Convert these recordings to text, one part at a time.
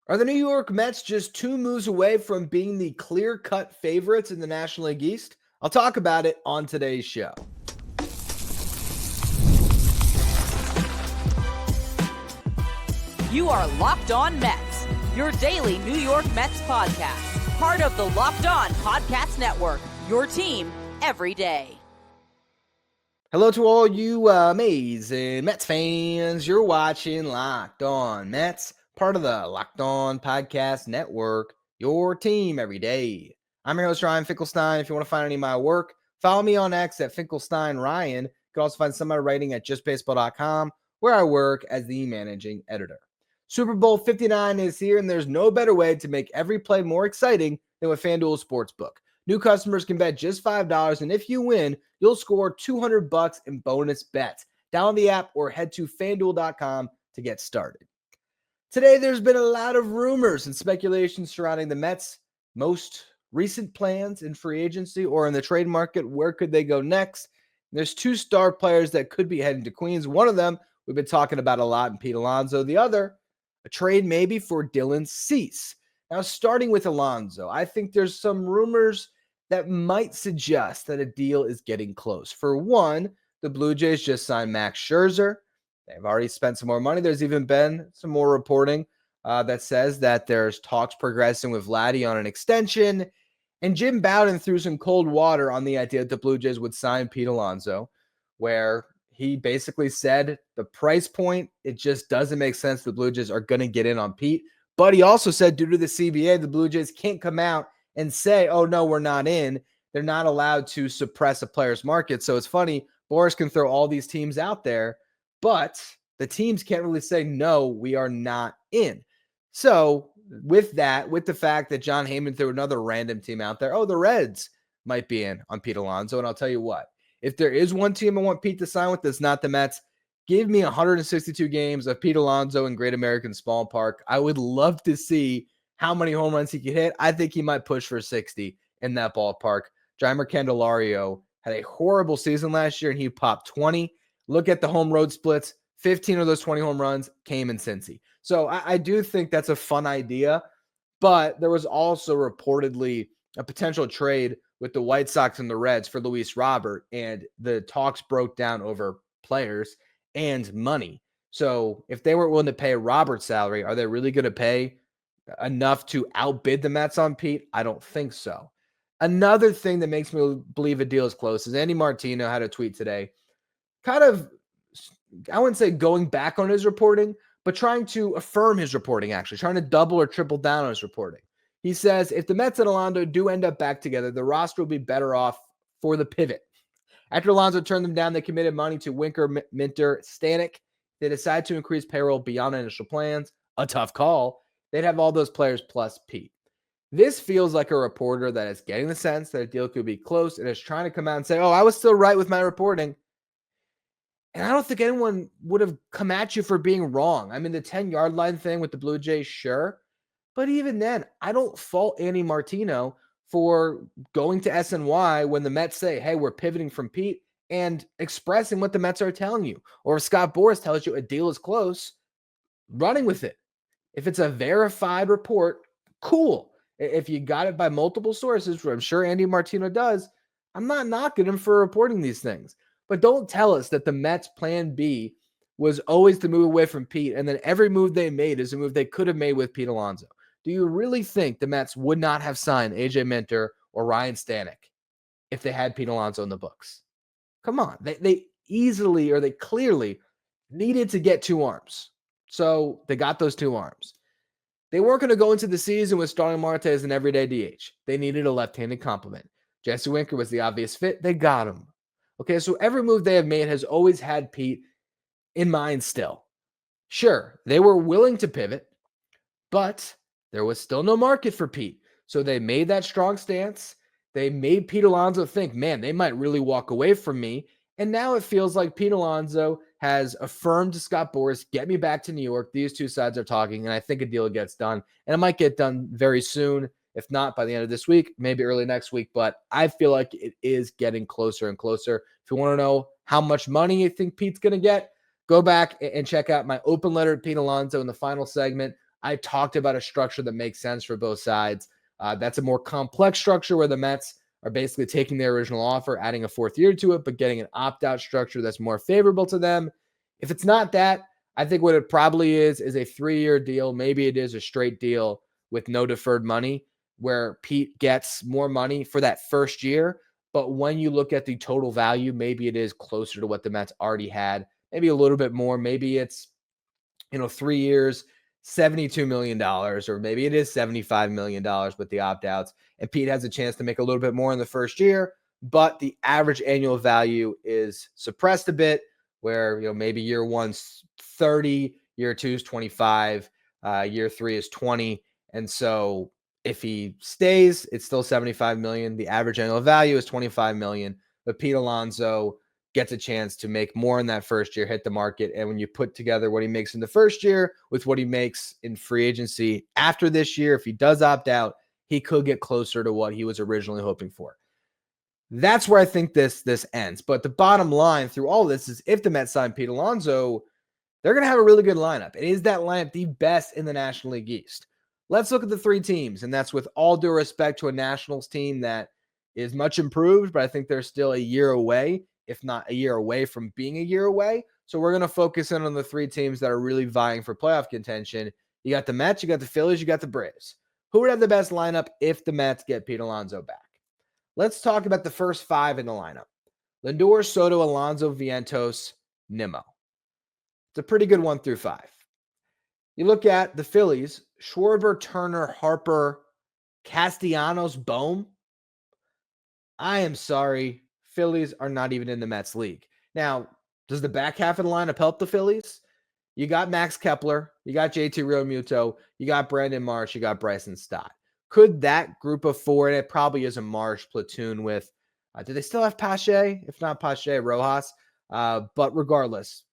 Are the New York Mets just 2 moves away from being the clear-cut favorites in the National League East? I'll talk about it on today's show. You are Locked On Mets, your daily New York Mets podcast. Part of the Locked On Podcast Network, your team every day. Hello to all you amazing Mets fans. You're watching Locked On Mets, part of the Locked On Podcast Network, your team every day. I'm your host, Ryan Finkelstein. If you want to find any of my work, follow me on X at Finkelstein Ryan. You can also find some of my writing at justbaseball.com, where I work as the managing editor. Super Bowl 59 is here, and there's no better way to make every play more exciting than with FanDuel Sportsbook. New customers can bet just $5, and if you win, you'll score $200 in bonus bets. Download the app or head to FanDuel.com to get started. Today, there's been a lot of rumors and speculation surrounding the Mets' most recent plans in free agency or in the trade market. Where could they go next? There's 2 star players that could be heading to Queens. One of them we've been talking about a lot in Pete Alonso. The other, a trade maybe for Dylan Cease. Now, starting with Alonso, I think there's some rumors that might suggest that a deal is getting close. For one, the Blue Jays just signed Max Scherzer. They've already spent some more money. There's even been some more reporting that says that there's talks progressing with Vladdy on an extension. And Jim Bowden threw some cold water on the idea that the Blue Jays would sign Pete Alonso, where he basically said the price point, it just doesn't make sense. The Blue Jays are going to get in on Pete. But he also said due to the CBA, the Blue Jays can't come out and say, oh, no, we're not in. They're not allowed to suppress a player's market. So it's funny, Boris can throw all these teams out there, but the teams can't really say, no, we are not in. So with that, with the fact that John Heyman threw another random team out there, oh, the Reds might be in on Pete Alonso. And I'll tell you what, if there is one team I want Pete to sign with that's not the Mets, give me 162 games of Pete Alonso in Great American Small Park. I would love to see how many home runs he could hit. I think he might push for 60 in that ballpark. Jeimer Candelario had a horrible season last year, and he popped 20. Look at the home road splits. 15 of those 20 home runs came in Cincy. So I do think that's a fun idea, but there was also reportedly a potential trade with the White Sox and the Reds for Luis Robert, and the talks broke down over players and money. So if they weren't willing to pay Robert's salary, are they really going to pay enough to outbid the Mets on Pete? I don't think so. Another thing that makes me believe a deal is close is Andy Martino had a tweet today, kind of, I wouldn't say going back on his reporting, but trying to affirm his reporting, actually, trying to double or triple down on his reporting. He says, if the Mets and Alonso do end up back together, the roster will be better off for the pivot. After Alonso turned them down, they committed money to Winker, Minter, Stanek. They decided to increase payroll beyond initial plans. A tough call. They'd have all those players plus Pete. This feels like a reporter that is getting the sense that a deal could be close and is trying to come out and say, oh, I was still right with my reporting. And I don't think anyone would have come at you for being wrong. I mean, the 10-yard line thing with the Blue Jays, sure. But even then, I don't fault Andy Martino for going to SNY when the Mets say, hey, we're pivoting from Pete, and expressing what the Mets are telling you. Or if Scott Boras tells you a deal is close, running with it. If it's a verified report, cool. If you got it by multiple sources, which I'm sure Andy Martino does, I'm not knocking him for reporting these things. But don't tell us that the Mets' plan B was always to move away from Pete, and then every move they made is a move they could have made with Pete Alonso. Do you really think the Mets would not have signed A.J. Minter or Ryan Stanek if they had Pete Alonso in the books? Come on. They easily, or they clearly needed to get 2 arms. So they got those 2 arms. They weren't going to go into the season with Starling Marte as an everyday DH. They needed a left-handed complement. Jesse Winker was the obvious fit. They got him. Okay, so every move they have made has always had Pete in mind still. Sure, they were willing to pivot, but there was still no market for Pete. So they made that strong stance. They made Pete Alonso think, man, they might really walk away from me. And now it feels like Pete Alonso has affirmed to Scott Boras, get me back to New York. These 2 sides are talking, and I think a deal gets done. And it might get done very soon. If not by the end of this week, maybe early next week. But I feel like it is getting closer and closer. If you want to know how much money you think Pete's going to get, go back and check out my open letter to Pete Alonso in the final segment I talked about a structure that makes sense for both sides. That's a more complex structure where the Mets are basically taking their original offer, adding a fourth year to it, but getting an opt-out structure that's more favorable to them. If it's not that, I think what it probably is a 3-year deal. Maybe it is a straight deal with no deferred money where Pete gets more money for that first year. But when you look at the total value, maybe it is closer to what the Mets already had, maybe a little bit more. Maybe it's 3 years, $72 million, or maybe it is $75 million with the opt-outs. And Pete has a chance to make a little bit more in the first year, but the average annual value is suppressed a bit where, maybe year one's 30, year two is 25, year three is 20. And so if he stays, it's still 75 million. The average annual value is 25 million, but Pete Alonso gets a chance to make more in that first year, hit the market. And when you put together what he makes in the first year with what he makes in free agency after this year, if he does opt out, he could get closer to what he was originally hoping for. That's where I think this ends. But the bottom line through all this is if the Mets sign Pete Alonso, they're going to have a really good lineup. And is that lineup the best in the National League East? Let's look at the 3 teams. And that's with all due respect to a Nationals team that is much improved, but I think they're still a year away, if not a year away from being a year away. So we're going to focus in on the 3 teams that are really vying for playoff contention. You got the Mets, you got the Phillies, you got the Braves. Who would have the best lineup if the Mets get Pete Alonso back? Let's talk about the first 5 in the lineup. Lindor, Soto, Alonso, Vientos, Nimmo. It's a pretty good 1 through 5. You look at the Phillies, Schwarber, Turner, Harper, Castellanos, Bohm. I am sorry. Phillies are not even in the Mets league. Now, does the back half of the lineup help the Phillies? You got Max Kepler, you got JT Realmuto, you got Brandon Marsh, you got Bryson Stott. Could that group of 4, and it probably is a Marsh platoon with, do they still have Pache? If not Pache, Rojas. But regardless,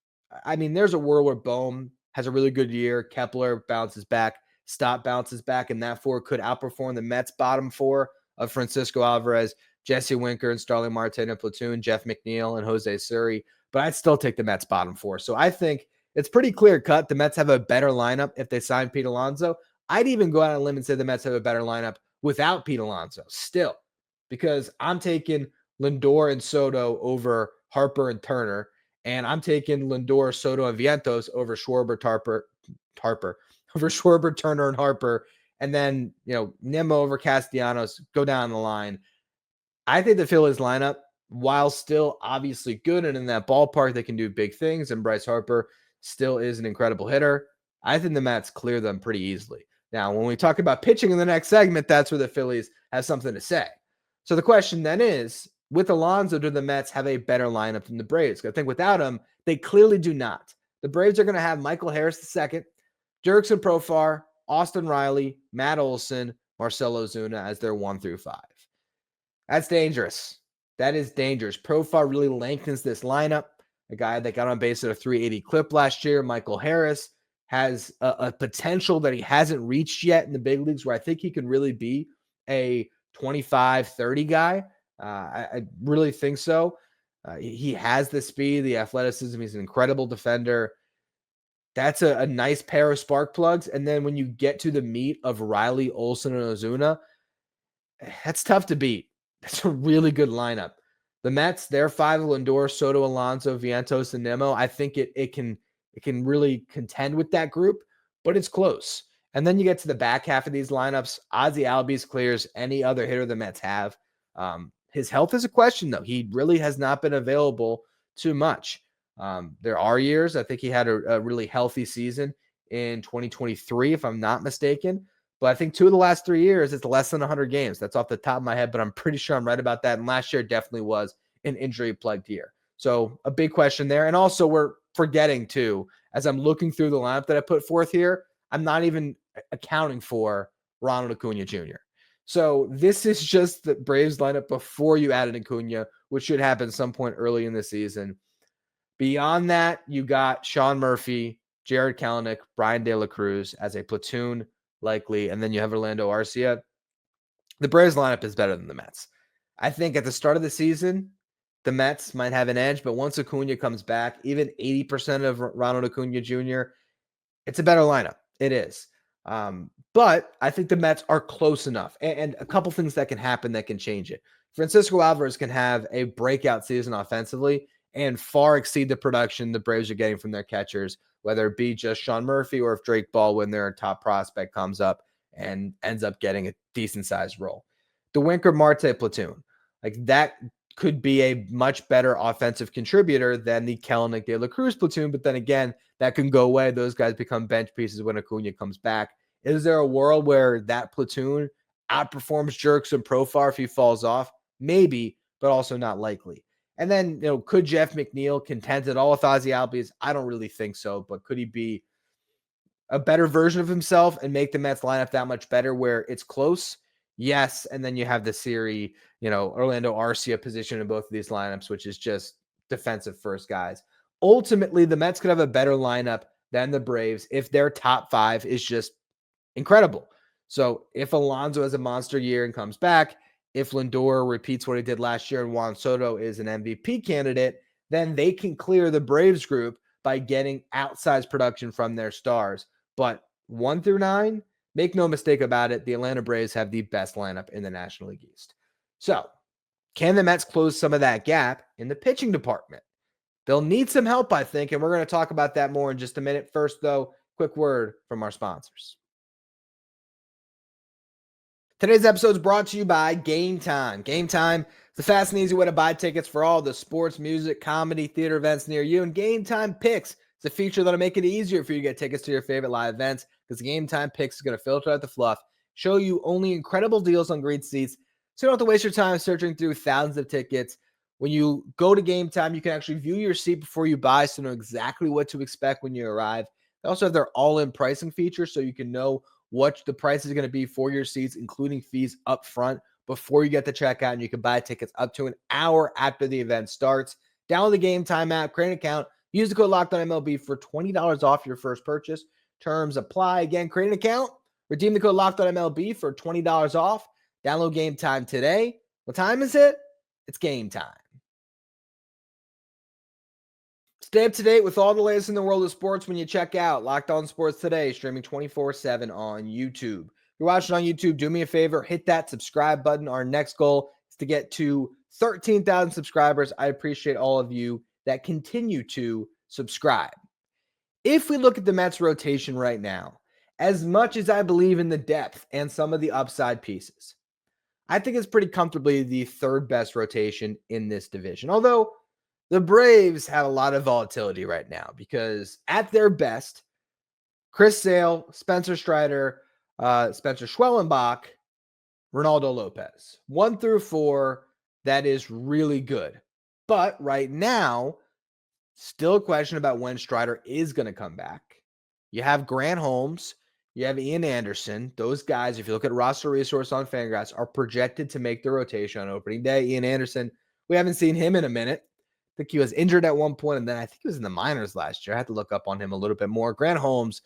I mean, there's a world where Bohm has a really good year. Kepler bounces back. Stott bounces back, and that 4 could outperform the Mets' bottom 4 of Francisco Alvarez, Jesse Winker, and Starling Marte in a platoon, Jeff McNeil, and Jose Suri. But I'd still take the Mets' bottom 4. So I think it's pretty clear cut. The Mets have a better lineup if they sign Pete Alonso. I'd even go out on a limb and say the Mets have a better lineup without Pete Alonso still, because I'm taking Lindor and Soto over Harper and Turner, and I'm taking Lindor, Soto, and Vientos over Schwarber, over Schwarber, Turner, and Harper, and then, Nimmo over Castellanos, go down the line. I think the Phillies lineup, while still obviously good and in that ballpark, they can do big things, and Bryce Harper still is an incredible hitter, I think the Mets clear them pretty easily. Now, when we talk about pitching in the next segment, that's where the Phillies have something to say. So the question then is, with Alonso, do the Mets have a better lineup than the Braves? I think without him, they clearly do not. The Braves are going to have Michael Harris II, Jurickson Profar, Austin Riley, Matt Olson, Marcell Ozuna as their 1 through 5. That's dangerous. That is dangerous. Profar really lengthens this lineup. A guy that got on base at a 380 clip last year. Michael Harris has a potential that he hasn't reached yet in the big leagues, where I think he can really be a 25-30 guy. I really think so. He has the speed, the athleticism. He's an incredible defender. That's a nice pair of spark plugs. And then when you get to the meat of Riley, Olson, and Ozuna, that's tough to beat. That's a really good lineup. The Mets, their 5, Lindor, Soto, Alonso, Vientos, and Nimmo, I think it can really contend with that group, but it's close. And then you get to the back half of these lineups. Ozzie Albies clears any other hitter the Mets have. His health is a question, though. He really has not been available too much. There are years, I think he had a really healthy season in 2023, if I'm not mistaken. But I think 2 of the last 3 years, it's less than 100 games. That's off the top of my head, but I'm pretty sure I'm right about that. And last year definitely was an injury-plagued year. So a big question there. And also we're forgetting, too, as I'm looking through the lineup that I put forth here, I'm not even accounting for Ronald Acuña Jr. So this is just the Braves lineup before you added Acuña, which should happen some point early in the season. Beyond that, you got Sean Murphy, Jared Kelenic, Brian De La Cruz as a platoon, likely, and then you have Orlando Arcia. The Braves lineup is better than the Mets. I think at the start of the season, the Mets might have an edge, but once Acuña comes back, even 80% of Ronald Acuña Jr., it's a better lineup. It is. But I think the Mets are close enough. And a couple things that can happen that can change it. Francisco Alvarez can have a breakout season offensively and far exceed the production the Braves are getting from their catchers, whether it be just Sean Murphy or if Drake Baldwin, their top prospect, comes up and ends up getting a decent sized role. The Winker Marte platoon, like that could be a much better offensive contributor than the Kelenic De La Cruz platoon. But then again, that can go away. Those guys become bench pieces when Acuña comes back. Is there a world where that platoon outperforms Jerks and Profar if he falls off? Maybe, but also not likely. And then, could Jeff McNeil contend at all with Ozzie Albies? I don't really think so, but could he be a better version of himself and make the Mets lineup that much better where it's close? Yes. And then you have the Siri, Orlando Arcia position in both of these lineups, which is just defensive first guys. Ultimately, the Mets could have a better lineup than the Braves if their top five is just incredible. So if Alonso has a monster year and comes back, if Lindor repeats what he did last year and Juan Soto is an MVP candidate, then they can clear the Braves group by getting outsized production from their stars. But 1 through 9, make no mistake about it, the Atlanta Braves have the best lineup in the National League East. So can the Mets close some of that gap in the pitching department? They'll need some help, I think, and we're going to talk about that more in just a minute. First, though, quick word from our sponsors. Today's episode is brought to you by Game Time. Game Time is the fast and easy way to buy tickets for all the sports, music, comedy, theater events near you. And Game Time Picks is a feature that'll make it easier for you to get tickets to your favorite live events because Game Time Picks is going to filter out the fluff, show you only incredible deals on great seats, so you don't have to waste your time searching through thousands of tickets. When you go to Game Time, you can actually view your seat before you buy, so you know exactly what to expect when you arrive. They also have their all-in pricing feature, so you can know what the price is going to be for your seats, including fees up front before you get to checkout, and you can buy tickets up to an hour after the event starts. Download the Game Time app, create an account, use the code LOCKEDONMLB for $20 off your first purchase. Terms apply. Again, create an account, redeem the code LOCKEDONMLB for $20 off. Download Game Time today. What time is it? It's game time. Stay up to date with all the latest in the world of sports when you check out Locked On Sports Today, streaming 24/7 on YouTube. If you're watching on YouTube, do me a favor, hit that subscribe button. Our next goal is to get to 13,000 subscribers. I appreciate all of you that continue to subscribe. If we look at the Mets rotation right now, as much as I believe in the depth and some of the upside pieces, I think it's pretty comfortably the third best rotation in this division. Although the Braves have a lot of volatility right now because at their best, Chris Sale, Spencer Strider, Spencer Schwellenbach, Ronaldo Lopez. 1 through 4, that is really good. But right now, still a question about when Strider is going to come back. You have Grant Holmes. You have Ian Anderson. Those guys, if you look at roster resource on Fangraphs, are projected to make the rotation on opening day. Ian Anderson, we haven't seen him in a minute. I think he was injured at one point, and then I think he was in the minors last year. I had to look up on him a little bit more. Grant Holmes,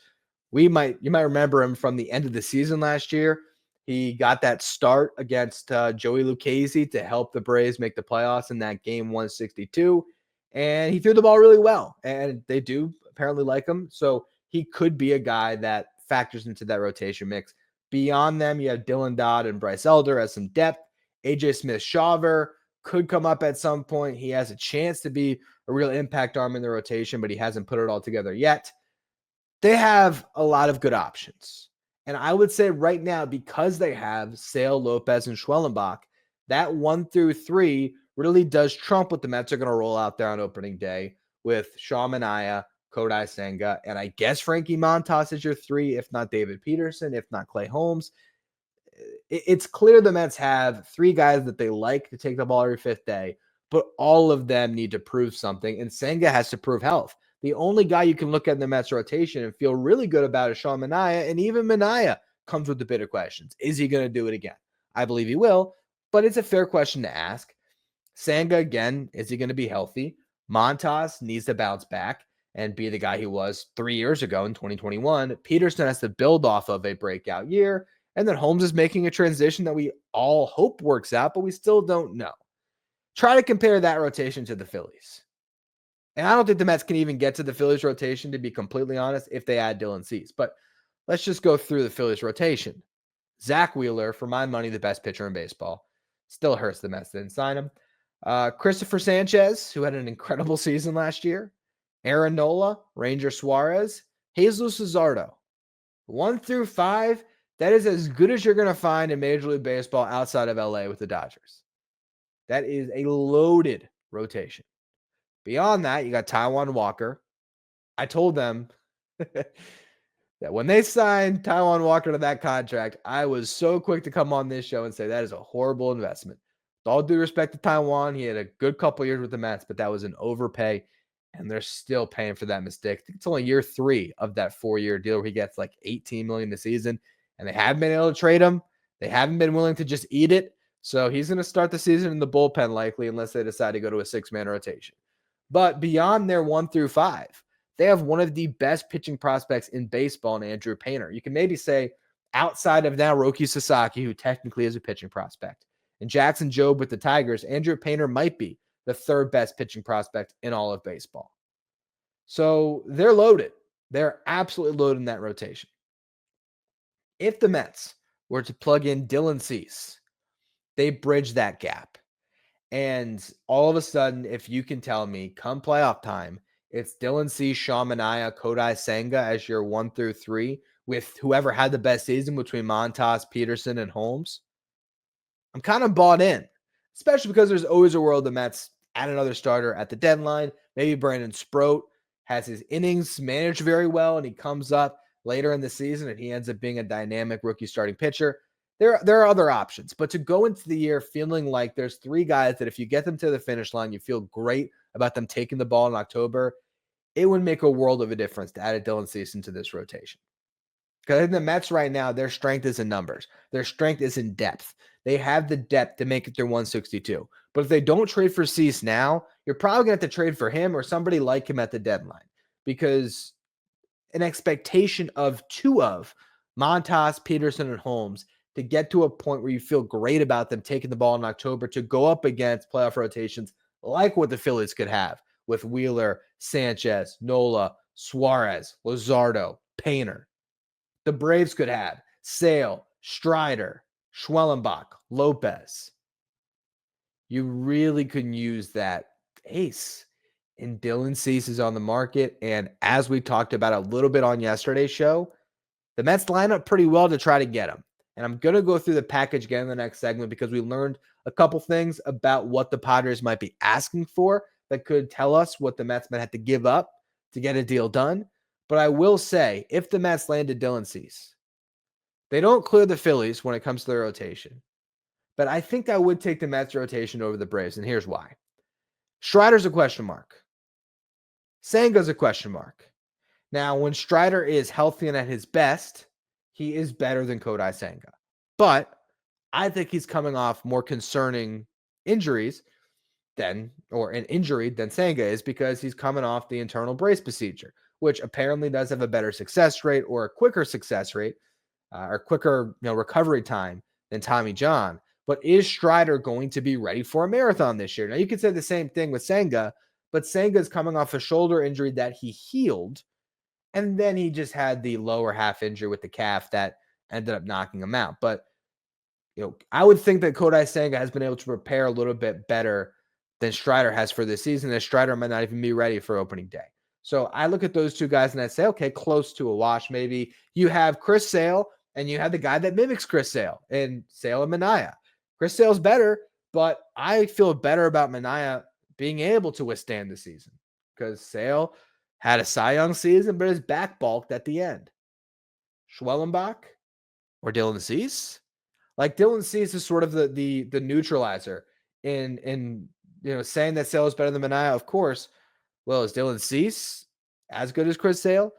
you might remember him from the end of the season last year. He got that start against Joey Lucchesi to help the Braves make the playoffs in that game 162, and he threw the ball really well, and they do apparently like him, so he could be a guy that factors into that rotation mix. Beyond them, you have Dylan Dodd and Bryce Elder as some depth. AJ Smith-Shawver could come up at some point. He has a chance to be a real impact arm in the rotation, but he hasn't put it all together yet. They have a lot of good options. And I would say right now, because they have Sale, Lopez, and Schwellenbach, that 1 through 3 really does trump what the Mets are going to roll out there on opening day with Sean Manaea, Kodai Senga, and I guess Frankie Montas is your 3, if not David Peterson, if not Clay Holmes. It's clear the Mets have 3 guys that they like to take the ball every 5th day, but all of them need to prove something, and Senga has to prove health. The only guy you can look at in the Mets rotation and feel really good about is Sean Manaea, and even Manaea comes with a bit of questions. Is he going to do it again? I believe he will, but it's a fair question to ask. Senga, again, is he going to be healthy? Montas needs to bounce back and be the guy he was 3 years ago in 2021. Peterson has to build off of a breakout year. And then Holmes is making a transition that we all hope works out, but we still don't know. Try to compare that rotation to the Phillies. And I don't think the Mets can even get to the Phillies rotation, to be completely honest, if they add Dylan Cease. But Let's just go through the Phillies rotation. Zach Wheeler, for my money, the best pitcher in baseball. Still hurts the Mets didn't sign him. Christopher Sanchez, who had an incredible season last year. Aaron Nola, Ranger Suarez, Jesus Luzardo. 1 through 5, that is as good as you're going to find in Major League Baseball outside of LA with the Dodgers. That is a loaded rotation. Beyond that, you got Taijuan Walker. I told them that when they signed Taijuan Walker to that contract, I was so quick to come on this show and say that is a horrible investment. With all due respect to Taijuan, he had a good couple years with the Mets, but that was an overpay, and they're still paying for that mistake. I think it's only year 3 of that 4-year deal where he gets like $18 million a season, and they haven't been able to trade him. They haven't been willing to just eat it. So he's going to start the season in the bullpen likely unless they decide to go to a 6-man rotation. But beyond their 1 through 5, they have one of the best pitching prospects in baseball in Andrew Painter. You can maybe say outside of now Roki Sasaki, who technically is a pitching prospect, and Jackson Jobe with the Tigers, Andrew Painter might be the 3rd best pitching prospect in all of baseball. So they're loaded. They're absolutely loaded in that rotation. If the Mets were to plug in Dylan Cease, they bridge that gap. And all of a sudden, if you can tell me, come playoff time, it's Dylan Cease, Sean Manaea, Kodai Senga as your 1 through 3, with whoever had the best season between Montas, Peterson, and Holmes. I'm kind of bought in, especially because there's always a world the Mets add another starter at the deadline. Maybe Brandon Sproat has his innings managed very well, and he comes up later in the season, and he ends up being a dynamic rookie starting pitcher. There are other options, but to go into the year feeling like there's 3 guys that if you get them to the finish line, you feel great about them taking the ball in October, it would make a world of a difference to add a Dylan Cease into this rotation. Because in the Mets right now, their strength is in numbers. Their strength is in depth. They have the depth to make it through 162. But if they don't trade for Cease now, you're probably going to have to trade for him or somebody like him at the deadline. Because an expectation of 2 of Montas, Peterson, and Holmes to get to a point where you feel great about them taking the ball in October to go up against playoff rotations like what the Phillies could have with Wheeler, Sanchez, Nola, Suarez, Luzardo, Painter. The Braves could have Sale, Strider, Schwellenbach, Lopez. You really could use that ace. And Dylan Cease is on the market. And as we talked about a little bit on yesterday's show, the Mets line up pretty well to try to get him. And I'm going to go through the package again in the next segment because we learned a couple things about what the Padres might be asking for that could tell us what the Mets might have to give up to get a deal done. But I will say, if the Mets landed Dylan Cease, they don't clear the Phillies when it comes to their rotation. But I think I would take the Mets rotation over the Braves, and here's why. Strider's a question mark. Senga's a question mark. Now, when Strider is healthy and at his best, he is better than Kodai Senga. But I think he's coming off more concerning injuries than Senga is because he's coming off the internal brace procedure, which apparently does have a better success rate or a quicker success rate or quicker recovery time than Tommy John. But is Strider going to be ready for a marathon this year? Now, you could say the same thing with Senga, but Senga is coming off a shoulder injury that he healed. And then he just had the lower half injury with the calf that ended up knocking him out. But, I would think that Kodai Senga has been able to prepare a little bit better than Strider has for this season. And Strider might not even be ready for opening day. So I look at those 2 guys and I say, okay, close to a wash. Maybe you have Chris Sale and you have the guy that mimics Chris Sale and Sale and Manaea. Chris Sale's better, but I feel better about Manaea being able to withstand the season because Sale had a Cy Young season, but his back bulked at the end. Schwellenbach or Dylan Cease? Like Dylan Cease is sort of the neutralizer in saying that Sale is better than Manaea, of course. Well, is Dylan Cease as good as Chris Sale?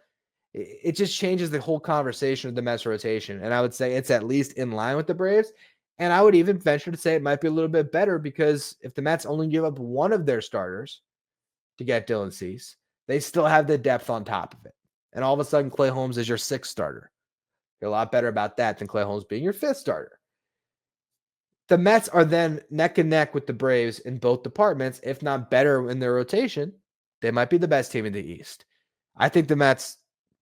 It just changes the whole conversation of the Mets rotation. And I would say it's at least in line with the Braves. And I would even venture to say it might be a little bit better because if the Mets only give up one of their starters to get Dylan Cease, they still have the depth on top of it. And all of a sudden, Clay Holmes is your 6th starter. You're a lot better about that than Clay Holmes being your 5th starter. The Mets are then neck and neck with the Braves in both departments, if not better in their rotation. They might be the best team in the East. I think the Mets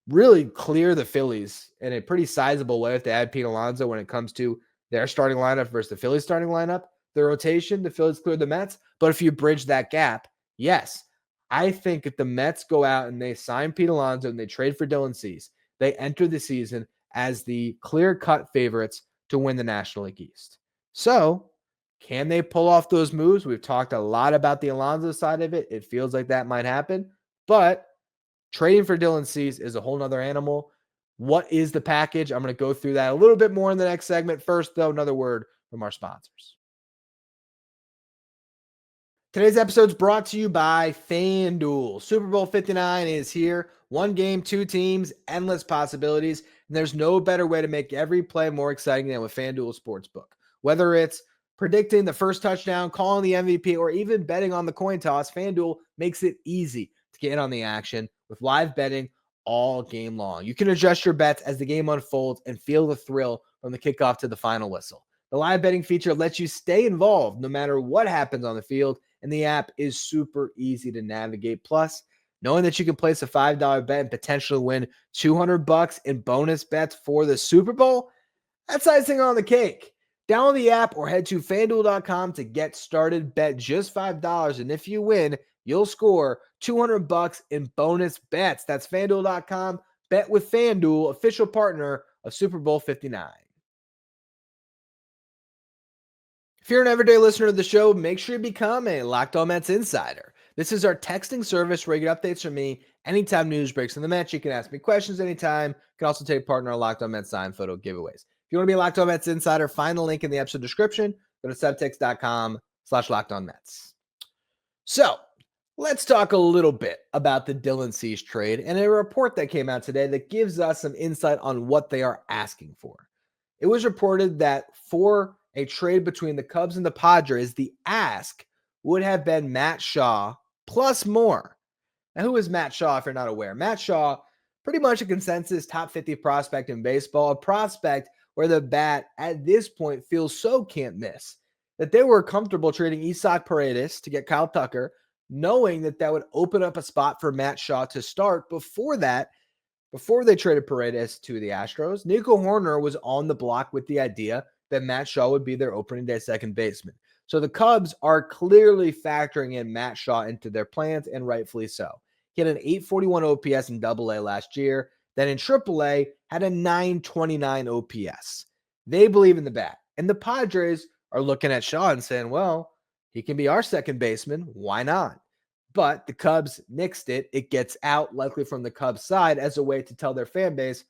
really clear the Phillies in a pretty sizable way if they add Pete Alonso when it comes to their starting lineup versus the Phillies starting lineup. The rotation, the Phillies cleared the Mets. But if you bridge that gap, yes, I think if the Mets go out and they sign Pete Alonso and they trade for Dylan Cease, they enter the season as the clear-cut favorites to win the National League East. So, can they pull off those moves? We've talked a lot about the Alonso side of it. It feels like that might happen. But trading for Dylan Cease is a whole nother animal. What is the package? I'm going to go through that a little bit more in the next segment. First, though, another word from our sponsors. Today's episode is brought to you by FanDuel. Super Bowl 59 is here. One game, two teams, endless possibilities. And there's no better way to make every play more exciting than with FanDuel Sportsbook. Whether it's predicting the first touchdown, calling the MVP, or even betting on the coin toss, FanDuel makes it easy to get in on the action with live betting all game long. You can adjust your bets as the game unfolds and feel the thrill from the kickoff to the final whistle. The live betting feature lets you stay involved no matter what happens on the field, and the app is super easy to navigate. Plus, knowing that you can place a $5 bet and potentially win $200 in bonus bets for the Super Bowl, that's icing on the cake. Download the app or head to FanDuel.com to get started. Bet just $5, and if you win, you'll score $200 in bonus bets. That's FanDuel.com. Bet with FanDuel, official partner of Super Bowl 59. If you're an everyday listener to the show, make sure you become a Locked On Mets insider. This is our texting service where you get updates from me anytime news breaks in the Mets. You can ask me questions anytime. You can also take part in our Locked On Mets sign photo giveaways. If you want to be a Locked On Mets insider, find the link in the episode description. Go to subtext.com/LockedOnMets. So let's talk a little bit about the Dylan Cease trade and a report that came out today that gives us some insight on what they are asking for. It was reported that for a trade between the Cubs and the Padres, the ask would have been Matt Shaw plus more. Now, who is Matt Shaw if you're not aware? Matt Shaw, pretty much a consensus top 50 prospect in baseball, a prospect where the bat at this point feels so can't miss that they were comfortable trading Isaac Paredes to get Kyle Tucker, knowing that that would open up a spot for Matt Shaw to start. Before they traded Paredes to the Astros, Nico Horner was on the block with the idea that Matt Shaw would be their opening day second baseman. So the Cubs are clearly factoring in Matt Shaw into their plans, and rightfully so. He had an 841 OPS in AA last year, then in AAA had a 929 OPS. They believe in the bat. And the Padres are looking at Shaw and saying, well, he can be our second baseman. Why not? But the Cubs nixed it. It gets out, likely from the Cubs side, as a way to tell their fan base,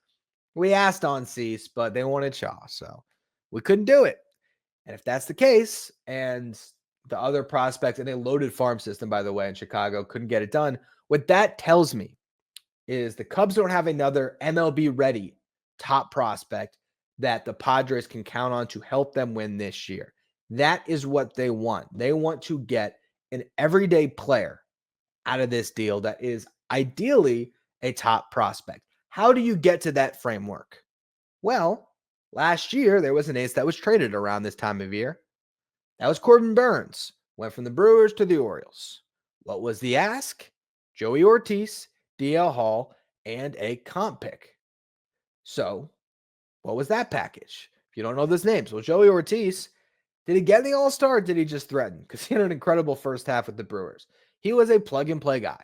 we asked on Cease, but they wanted Shaw. So we couldn't do it. And if that's the case, and the other prospect in a loaded farm system, by the way, in Chicago, couldn't get it done, what that tells me is the Cubs don't have another MLB-ready top prospect that the Padres can count on to help them win this year. That is what they want. They want to get an everyday player out of this deal that is ideally a top prospect. How do you get to that framework? Well, last year, there was an ace that was traded around this time of year. That was Corbin Burns. Went from the Brewers to the Orioles. What was the ask? Joey Ortiz, DL Hall, and a comp pick. So, what was that package? If you don't know those names, well, Joey Ortiz, did he get the All-Star or did he just threaten? Because he had an incredible first half with the Brewers. He was a plug-and-play guy.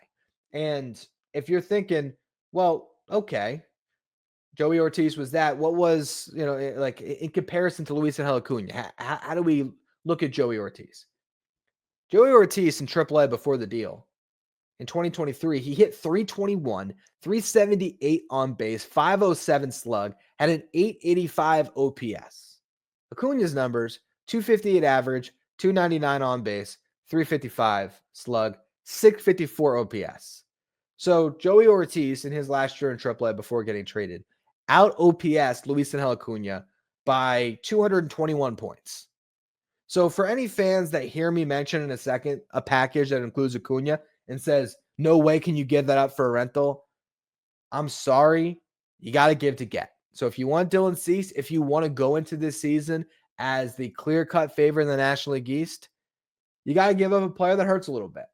And if you're thinking, well, okay, Joey Ortiz was that. What was, like in comparison to Luisangel Acuña? How do we look at Joey Ortiz? Joey Ortiz in AAA before the deal in 2023, he hit 321, 378 on base, 507 slug, had an 885 OPS. Acuña's numbers, 258 average, 299 on base, 355 slug, 654 OPS. So Joey Ortiz in his last year in AAA before getting traded out OPS Luisangel Acuña by 221 points. So for any fans that hear me mention in a second a package that includes Acuña and says, no way can you give that up for a rental, I'm sorry. You got to give to get. So if you want Dylan Cease, if you want to go into this season as the clear-cut favorite in the National League East, you got to give up a player that hurts a little bit.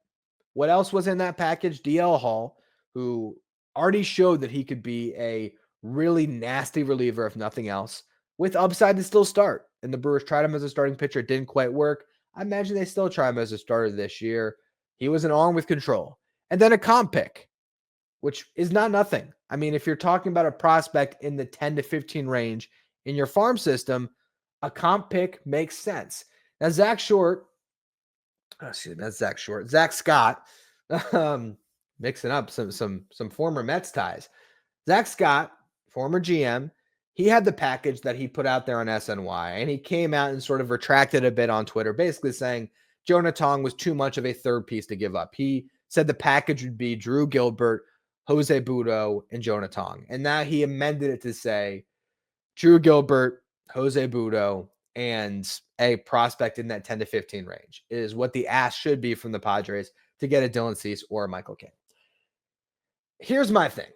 What else was in that package? DL Hall, who already showed that he could be a really nasty reliever, if nothing else, with upside to still start. And the Brewers tried him as a starting pitcher. It didn't quite work. I imagine they still try him as a starter this year. He was an arm with control. And then a comp pick, which is not nothing. I mean, if you're talking about a prospect in the 10 to 15 range in your farm system, a comp pick makes sense. Now, Zach Scott, mixing up some former Mets ties. Zach Scott, former GM, he had the package that he put out there on SNY, and he came out and sort of retracted a bit on Twitter, basically saying Jonah Tong was too much of a third piece to give up. He said the package would be Drew Gilbert, Jose Butto, and Jonah Tong. And now he amended it to say Drew Gilbert, Jose Butto, and a prospect in that 10 to 15 range is what the ask should be from the Padres to get a Dylan Cease or a Michael King. Here's my thing.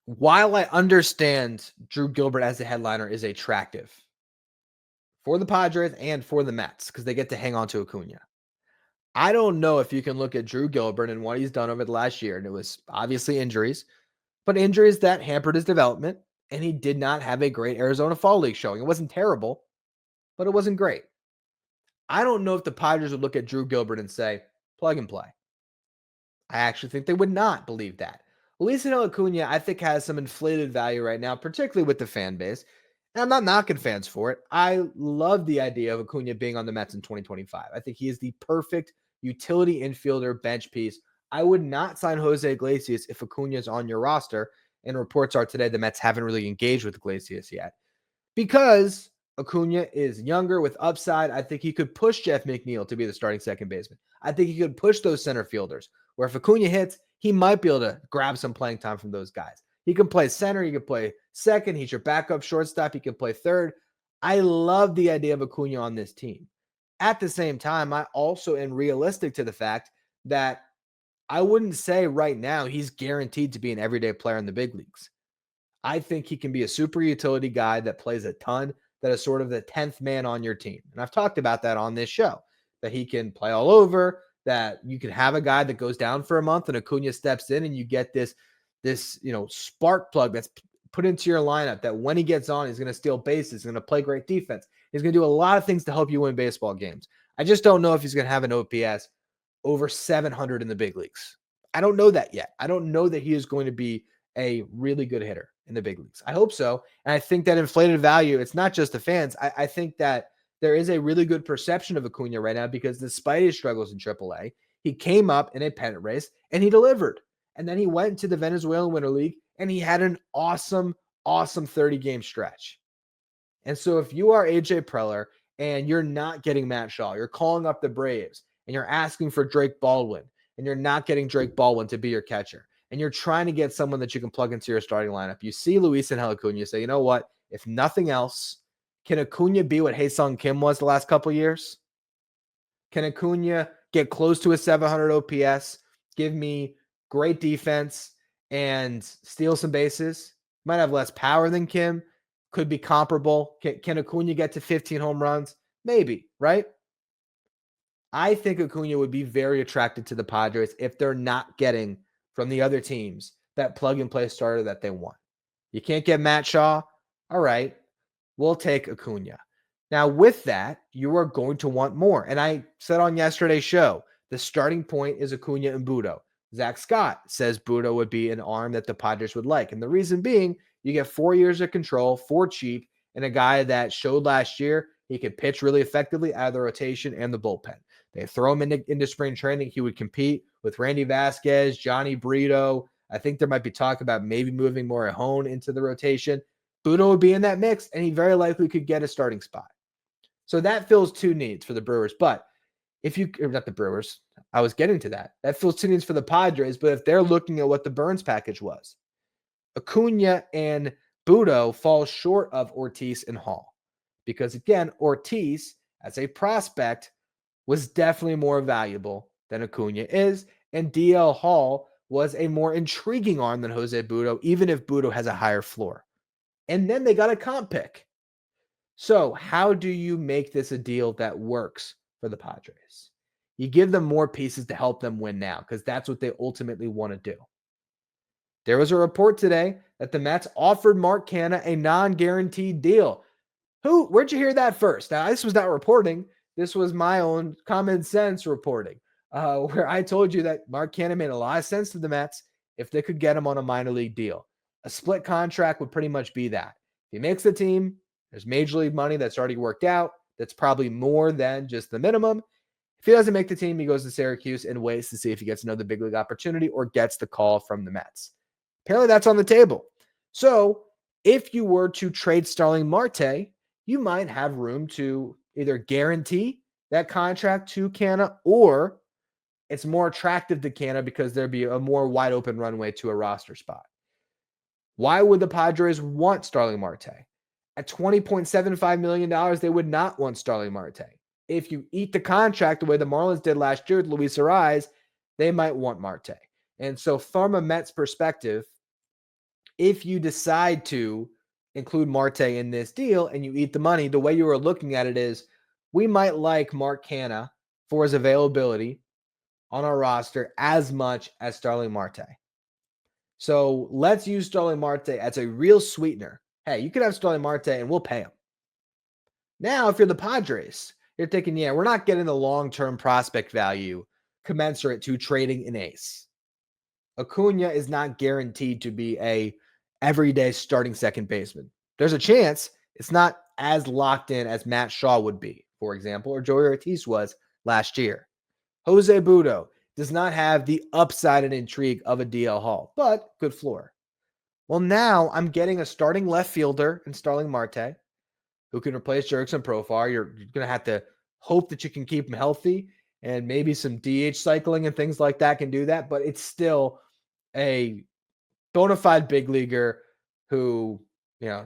While I understand Drew Gilbert as a headliner is attractive for the Padres and for the Mets because they get to hang on to Acuña, I don't know if you can look at Drew Gilbert and what he's done over the last year, and it was obviously injuries, but injuries that hampered his development, and he did not have a great Arizona Fall League showing. It wasn't terrible, but it wasn't great. I don't know if the Padres would look at Drew Gilbert and say, plug and play. I actually think they would not believe that. Luisangel Acuña, I think, has some inflated value right now, particularly with the fan base. And I'm not knocking fans for it. I love the idea of Acuña being on the Mets in 2025. I think he is the perfect utility infielder bench piece. I would not sign Jose Iglesias if Acuña is on your roster. And reports are today the Mets haven't really engaged with Iglesias yet. Because Acuña is younger with upside, I think he could push Jeff McNeil to be the starting second baseman. I think he could push those center fielders, where if Acuña hits, he might be able to grab some playing time from those guys. He can play center. He can play second. He's your backup shortstop. He can play third. I love the idea of Acuña on this team. At the same time, I also am realistic to the fact that I wouldn't say right now he's guaranteed to be an everyday player in the big leagues. I think he can be a super utility guy that plays a ton, that is sort of the 10th man on your team. And I've talked about that on this show, that he can play all over, that you can have a guy that goes down for a month and Acuña steps in and you get this spark plug that's put into your lineup that when he gets on, he's going to steal bases, he's going to play great defense. He's going to do a lot of things to help you win baseball games. I just don't know if he's going to have an OPS over 700 in the big leagues. I don't know that yet. I don't know that he is going to be a really good hitter in the big leagues. I hope so. And I think that inflated value, it's not just the fans. I think that there is a really good perception of Acuña right now because despite his struggles in AAA, he came up in a pennant race and he delivered. And then he went to the Venezuelan Winter League and he had an awesome 30-game stretch. And so if you are AJ Preller and you're not getting Matt Shaw, you're calling up the Braves and you're asking for Drake Baldwin and you're not getting Drake Baldwin to be your catcher, and you're trying to get someone that you can plug into your starting lineup, you see Luisangel Acuña, you say, you know what? If nothing else, can Acuña be what Hae-Sung Kim was the last couple of years? Can Acuña get close to a 700 OPS, give me great defense, and steal some bases? Might have less power than Kim, could be comparable. Can Acuña get to 15 home runs? Maybe, right? I think Acuña would be very attracted to the Padres if they're not getting from the other teams that plug-and-play starter that they want. You can't get Matt Shaw? All right, we'll take Acuña. Now, with that, you are going to want more. And I said on yesterday's show, the starting point is Acuña and Butto. Zach Scott says Butto would be an arm that the Padres would like. And the reason being, you get 4 years of control for cheap and a guy that showed last year he could pitch really effectively out of the rotation and the bullpen. They throw him into spring training. He would compete with Randy Vasquez, Johnny Brito. I think there might be talk about maybe moving Morihone into the rotation. Butto would be in that mix, and he very likely could get a starting spot. So that fills two needs for the Brewers. But if you, or not the Brewers, I was getting to that. That fills two needs for the Padres. But if they're looking at what the Burns package was, Acuña and Butto fall short of Ortiz and Hall. Because again, Ortiz, as a prospect, was definitely more valuable than Acuña is. And DL Hall was a more intriguing arm than Jose Butto, even if Butto has a higher floor. And then they got a comp pick. So how do you make this a deal that works for the Padres? You give them more pieces to help them win now, because that's what they ultimately want to do. There was a report today that the Mets offered Mark Canha a non-guaranteed deal. Where'd you hear that first? Now, this was not reporting. This was my own common sense reporting, where I told you that Mark Canha made a lot of sense to the Mets if they could get him on a minor league deal. A split contract would pretty much be that. If he makes the team, there's major league money that's already worked out. That's probably more than just the minimum. If he doesn't make the team, he goes to Syracuse and waits to see if he gets another big league opportunity or gets the call from the Mets. Apparently that's on the table. So if you were to trade Starling Marte, you might have room to either guarantee that contract to Canha, or it's more attractive to Canha because there'd be a more wide open runway to a roster spot. Why would the Padres want Starling Marte? At $20.75 million, they would not want Starling Marte. If you eat the contract the way the Marlins did last year with Luis Arraez, they might want Marte. And so from a Mets perspective, if you decide to include Marte in this deal and you eat the money, the way you were looking at it is, we might like Mark Canha for his availability on our roster as much as Starling Marte. So let's use Starling Marte as a real sweetener. Hey, you could have Starling Marte and we'll pay him. Now, if you're the Padres, you're thinking, yeah, we're not getting the long-term prospect value commensurate to trading an ace. Acuña is not guaranteed to be a everyday starting second baseman. There's a chance. It's not as locked in as Matt Shaw would be, for example, or Joey Ortiz was last year. Jose Butto does not have the upside and intrigue of a DL Hall, but good floor. Well, now I'm getting a starting left fielder in Starling Marte, who can replace Jurickson Profar. You're going to have to hope that you can keep him healthy, and maybe some DH cycling and things like that can do that, but it's still a bona fide big leaguer who,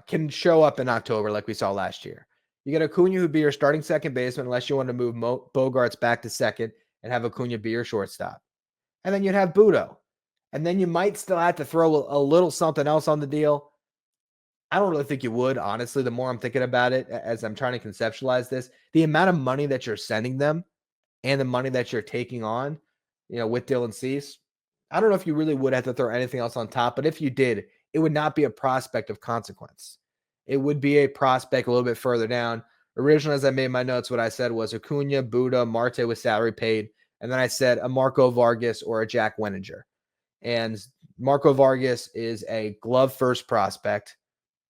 can show up in October like we saw last year. You get Acuña, who'd be your starting second baseman, unless you want to move Bogarts back to second and have Acuña be your shortstop. And then you'd have Butto. And then you might still have to throw a little something else on the deal. I don't really think you would, honestly, the more I'm thinking about it, as I'm trying to conceptualize this. The amount of money that you're sending them and the money that you're taking on, with Dylan Cease, I don't know if you really would have to throw anything else on top, but if you did, it would not be a prospect of consequence. It would be a prospect a little bit further down. Originally, as I made my notes, what I said was Acuña, Butto, Marte with salary paid, and then I said a Marco Vargas or a Jack Wenninger. And Marco Vargas is a glove-first prospect,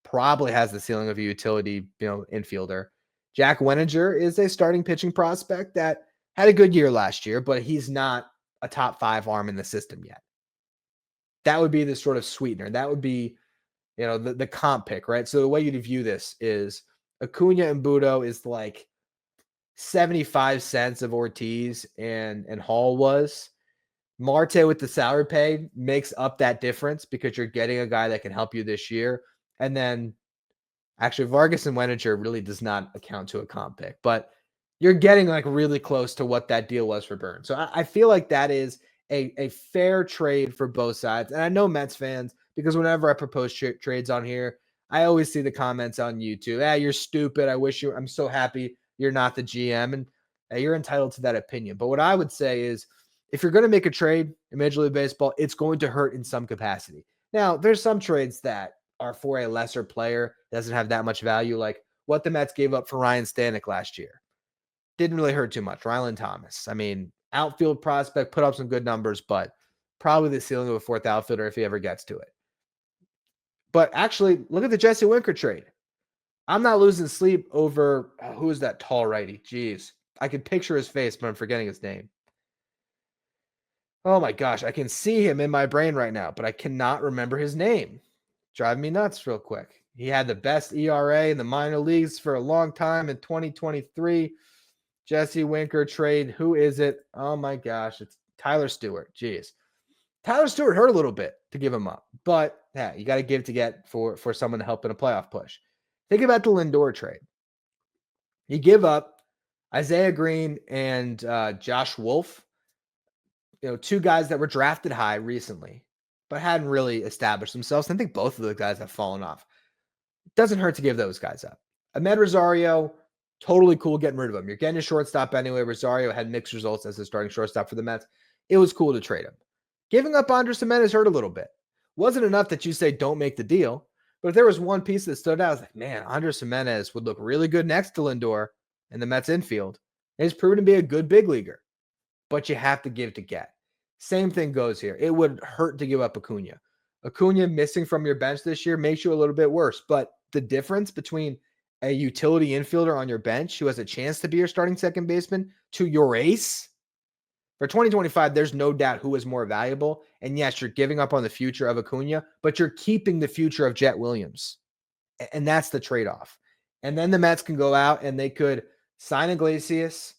probably has the ceiling of a utility, infielder. Jack Wenninger is a starting pitching prospect that had a good year last year, but he's not a top 5 arm in the system yet. That would be the sort of sweetener. That would be, the comp pick, right? So the way you'd view this is Acuña and Butto is like 75 cents of Ortiz and Hall was. Marte with the salary pay makes up that difference because you're getting a guy that can help you this year. And then actually Vargas and Wenninger really does not account to a comp pick, but you're getting like really close to what that deal was for Burns. So I feel like that is a fair trade for both sides. And I know Mets fans, because whenever I propose trades on here, I always see the comments on YouTube. You're stupid. I'm so happy you're not the GM. And you're entitled to that opinion. But what I would say is, if you're going to make a trade in Major League Baseball, it's going to hurt in some capacity. Now, there's some trades that are for a lesser player, doesn't have that much value, like what the Mets gave up for Ryan Stanek last year. Didn't really hurt too much. Rylan Thomas. I mean, outfield prospect, put up some good numbers, but probably the ceiling of a fourth outfielder if he ever gets to it. But actually, look at the Jesse Winker trade. I'm not losing sleep over, who is that tall righty? Jeez. I can picture his face, but I'm forgetting his name. Oh my gosh, I can see him in my brain right now, but I cannot remember his name. Driving me nuts real quick. He had the best ERA in the minor leagues for a long time in 2023. Jesse Winker trade. Who is it? Oh my gosh, it's Tyler Stewart. Jeez. Tyler Stewart hurt a little bit to give him up, but yeah, you got to give to get for someone to help in a playoff push. Think about the Lindor trade. You give up Isaiah Green and Josh Wolf, two guys that were drafted high recently, but hadn't really established themselves. I think both of the guys have fallen off. It doesn't hurt to give those guys up. Ahmed Rosario, totally cool getting rid of him. You're getting a shortstop anyway. Rosario had mixed results as a starting shortstop for the Mets. It was cool to trade him. Giving up Andres Gimenez hurt a little bit. Wasn't enough that you say don't make the deal. But if there was one piece that stood out, I was like, man, Andres Gimenez would look really good next to Lindor in the Mets infield. And he's proven to be a good big leaguer. But you have to give to get. Same thing goes here. It would hurt to give up Acuña. Acuña missing from your bench this year makes you a little bit worse. But the difference between a utility infielder on your bench who has a chance to be your starting second baseman to your ace, for 2025, there's no doubt who is more valuable. And yes, you're giving up on the future of Acuña, but you're keeping the future of Jet Williams. And that's the trade-off. And then the Mets can go out and they could sign Iglesias,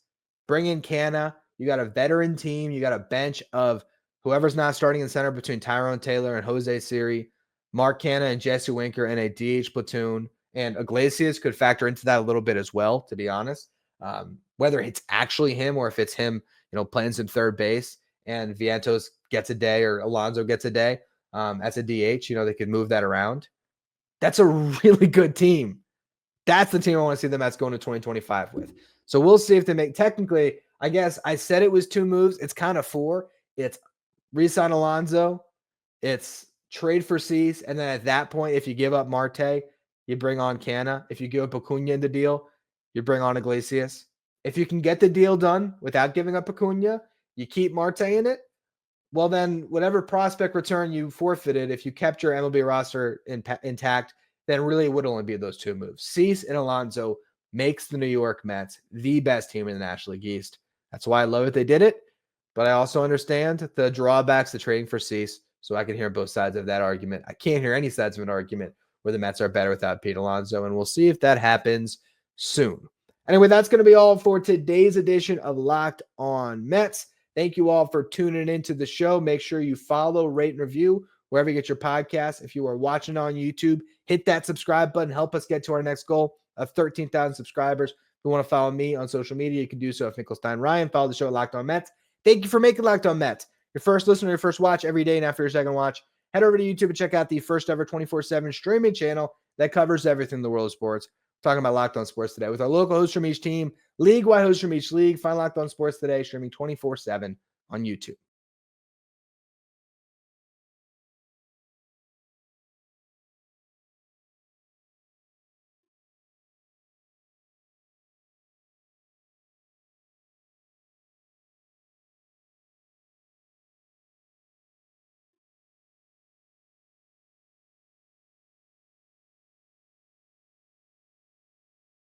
bring in Canna. You got a veteran team. You got a bench of whoever's not starting in center between Tyrone Taylor and Jose Siri, Mark Canna and Jesse Winker and a DH platoon. And Iglesias could factor into that a little bit as well, to be honest. Whether it's actually him or if it's him, playing some third base and Vientos gets a day or Alonso gets a day as a DH, they could move that around. That's a really good team. That's the team I want to see the Mets going to 2025 with. So we'll see if they make, technically, I guess I said it was 2 moves. It's kind of 4. It's re-sign Alonso. It's trade for Cease. And then at that point, if you give up Marte, you bring on Canna. If you give up Acuña in the deal, you bring on Iglesias. If you can get the deal done without giving up Acuña, you keep Marte in it, well then whatever prospect return you forfeited, if you kept your MLB roster intact, then really it would only be those 2 moves. Cease and Alonso makes the New York Mets the best team in the National League East. That's why I love it they did it, but I also understand the drawbacks to trading for Cease, so I can hear both sides of that argument. I can't hear any sides of an argument where the Mets are better without Pete Alonso, and we'll see if that happens soon. Anyway, that's going to be all for today's edition of Locked On Mets. Thank you all for tuning into the show. Make sure you follow, rate, and review wherever you get your podcasts. If you are watching on YouTube, hit that subscribe button. Help us get to our next goal of 13,000 subscribers. If you want to follow me on social media, you can do so at Finkelstein Ryan. Follow the show at Locked On Mets. Thank you for making Locked On Mets your first listen or your first watch every day. And after your second watch, head over to YouTube and check out the first ever 24/7 streaming channel that covers everything in the world of sports. Talking about Locked On Sports today with our local hosts from each team, league-wide hosts from each league. Find Locked On Sports today streaming 24/7 on YouTube.